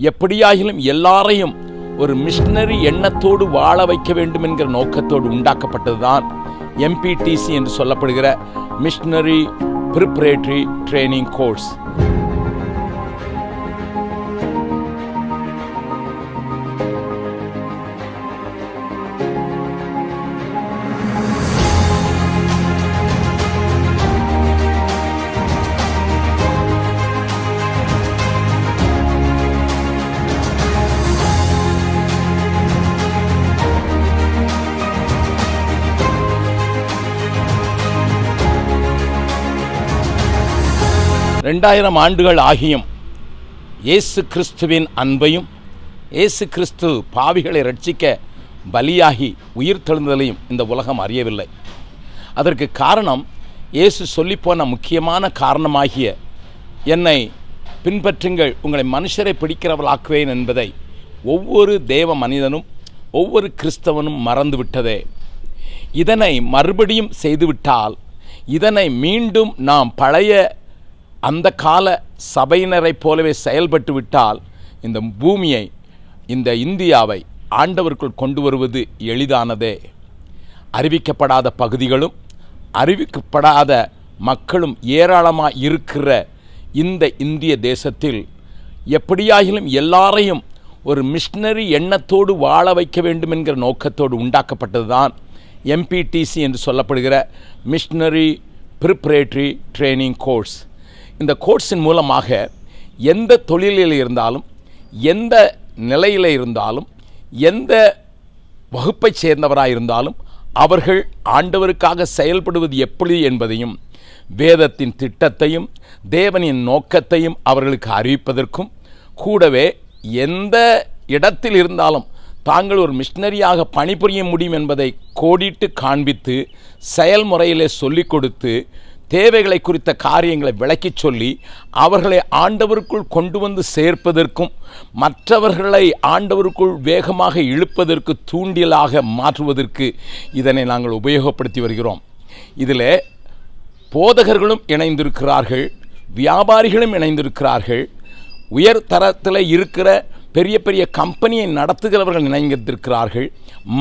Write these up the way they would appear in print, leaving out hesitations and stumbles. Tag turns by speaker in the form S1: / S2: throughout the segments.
S1: எப்படியாகிலும் எல்லாரையும் ஒரு மிஷனரி எண்ணத்தோடு வாழ வைக்க வேண்டும் என்கிற நோக்கத்தோடு உண்டாக்கப்பட்டதுதான் MPTC என்று சொல்லப்படுகிற மிஷனரி ப்ரிப்பரேட்டரி ட்ரைனிங் கோர்ஸ். ரெண்டாயிரம் ஆண்டுகள் ஆகியும் இயேசு கிறிஸ்துவின் அன்பையும் இயேசு கிறிஸ்து பாவிகளை ரட்சிக்க பலியாகி உயிர் தெழுந்ததையும் இந்த உலகம் அறியவில்லை. அதற்கு காரணம் இயேசு சொல்லிப்போன முக்கியமான காரணமாகிய என்னை பின்பற்றுங்கள், உங்களை மனுஷரை பிடிக்கிறவளாக்குவேன் என்பதை ஒவ்வொரு தேவ மனிதனும் ஒவ்வொரு கிறிஸ்தவனும் மறந்துவிட்டதே. இதனை மறுபடியும் செய்துவிட்டால், இதனை மீண்டும் நாம் பழைய அந்த கால சபையினரைப் போலவே செயல்பட்டு விட்டால் இந்த பூமியை, இந்த இந்தியாவை ஆண்டவருக்குள் கொண்டு வருவது எளிதானதே. அறிவிக்கப்படாத பகுதிகளும் அறிவிக்கப்படாத மக்களும் ஏராளமாக இருக்கிற இந்த இந்திய தேசத்தில் எப்படியாகிலும் எல்லாரையும் ஒரு மிஷனரி எண்ணத்தோடு வாழ வைக்க வேண்டும் என்கிற நோக்கத்தோடு உண்டாக்கப்பட்டதுதான் MPTC என்று சொல்லப்படுகிற மிஷனரி ப்ரிப்பரேட்டரி ட்ரைனிங் கோர்ஸ். இந்த கோர்ஸின் மூலமாக எந்த தொழிலில் இருந்தாலும், எந்த நிலையில் இருந்தாலும், எந்த வகுப்பைச் சேர்ந்தவராக இருந்தாலும் அவர்கள் ஆண்டவருக்காக செயல்படுவது எப்படி என்பதையும், வேதத்தின் திட்டத்தையும் தேவனின் நோக்கத்தையும் அவர்களுக்கு அறிவிப்பதற்கும், கூடவே எந்த இடத்தில் இருந்தாலும் தாங்கள் ஒரு மிஷனரியாக பணிபுரிய முடியும் என்பதை கோடிட்டு காண்பித்து செயல்முறையிலே சொல்லிக் கொடுத்து தேவைகளை குறித்த காரியங்களை விளக்கிச் சொல்லி அவர்களை ஆண்டவருக்குள் கொண்டு வந்து சேர்ப்பதற்கும் மற்றவர்களை ஆண்டவருக்குள் வேகமாக இழுப்பதற்கு தூண்டிலாக மாற்றுவதற்கு இதனை நாங்கள் உபயோகப்படுத்தி வருகிறோம். இதில் போதகர்களும் இணைந்திருக்கிறார்கள், வியாபாரிகளும் இணைந்திருக்கிறார்கள், உயர் தரத்தில் இருக்கிற பெரிய பெரிய கம்பெனியை நடத்துகிறவர்கள் இணைந்திருக்கிறார்கள்,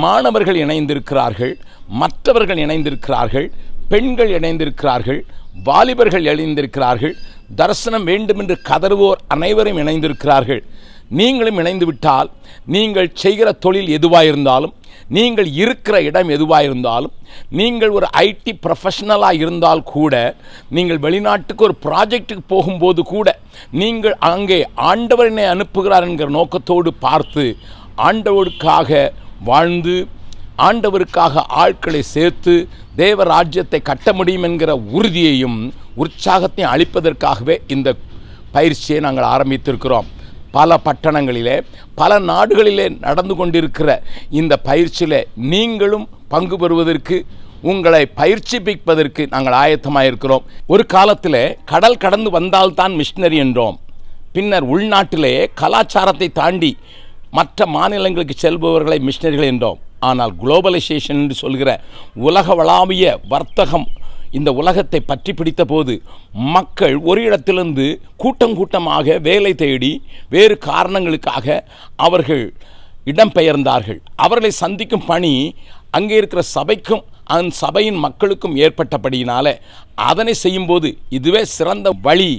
S1: மாணவர்கள் இணைந்திருக்கிறார்கள், மற்றவர்கள் இணைந்திருக்கிறார்கள், பெண்கள் இணைந்திருக்கிறார்கள், வாலிபர்கள் இணைந்திருக்கிறார்கள், தரிசனம் வேண்டும் என்று கதறுவோர் அனைவரும் இணைந்திருக்கிறார்கள். நீங்களும் இணைந்துவிட்டால் நீங்கள் செய்கிற தொழில் எதுவாயிருந்தாலும், நீங்கள் இருக்கிற இடம் எதுவாயிருந்தாலும், நீங்கள் ஒரு IT ப்ரொஃபஷனலாக இருந்தால் கூட, நீங்கள் வெளிநாட்டுக்கு ஒரு ப்ராஜெக்டுக்கு போகும்போது கூட நீங்கள் அங்கே ஆண்டவரனை அனுப்புகிறார் என்கிற நோக்கத்தோடு பார்த்து ஆண்டவருக்காக வாழ்ந்து ஆண்டவருக்காக ஆட்களை சேர்த்து தேவ ராஜ்யத்தை கட்ட முடியும் என்கிற உறுதியையும் உற்சாகத்தையும் அளிப்பதற்காகவே இந்த பயிற்சியை நாங்கள் ஆரம்பித்திருக்கிறோம். பல பட்டணங்களிலே, பல நாடுகளிலே நடந்து கொண்டிருக்கிற இந்த பயிற்சியில் நீங்களும் பங்கு பெறுவதற்கு, உங்களை பயிற்சிப்பிப்பதற்கு நாங்கள் ஆயத்தமாக இருக்கிறோம். ஒரு காலத்தில் கடல் கடந்து வந்தால்தான் மிஷனரி என்றோம். பின்னர் உள்நாட்டிலே கலாச்சாரத்தை தாண்டி மற்ற மாநிலங்களுக்கு செல்பவர்களை மிஷனரிகள் என்றோம். ஆனால் குளோபலைசேஷன் என்று சொல்கிற உலகவளாவிய வர்த்தகம் இந்த உலகத்தை பற்றி பிடித்த போது மக்கள் ஒரு இடத்திலிருந்து கூட்டம் கூட்டமாக வேலை தேடி வேறு காரணங்களுக்காக அவர்கள் இடம்பெயர்ந்தார்கள். அவர்களை சந்திக்கும் பணி அங்கே இருக்கிற சபைக்கும் அந்த சபையின் மக்களுக்கும் ஏற்பட்டபடியினால அதனை செய்யும்போது இதுவே சிறந்த வழி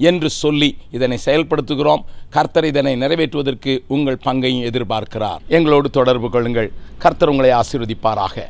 S1: என்று சொல்லி இதனை செயல்படுத்துகிறோம். கர்த்தர் இதனை நிறைவேற்றுவதற்கு உங்கள் பங்கையும் எதிர்பார்க்கிறார். எங்களோடு தொடர்பு கொள்ளுங்கள். கர்த்தர் உங்களை ஆசீர்வதிப்பாராக.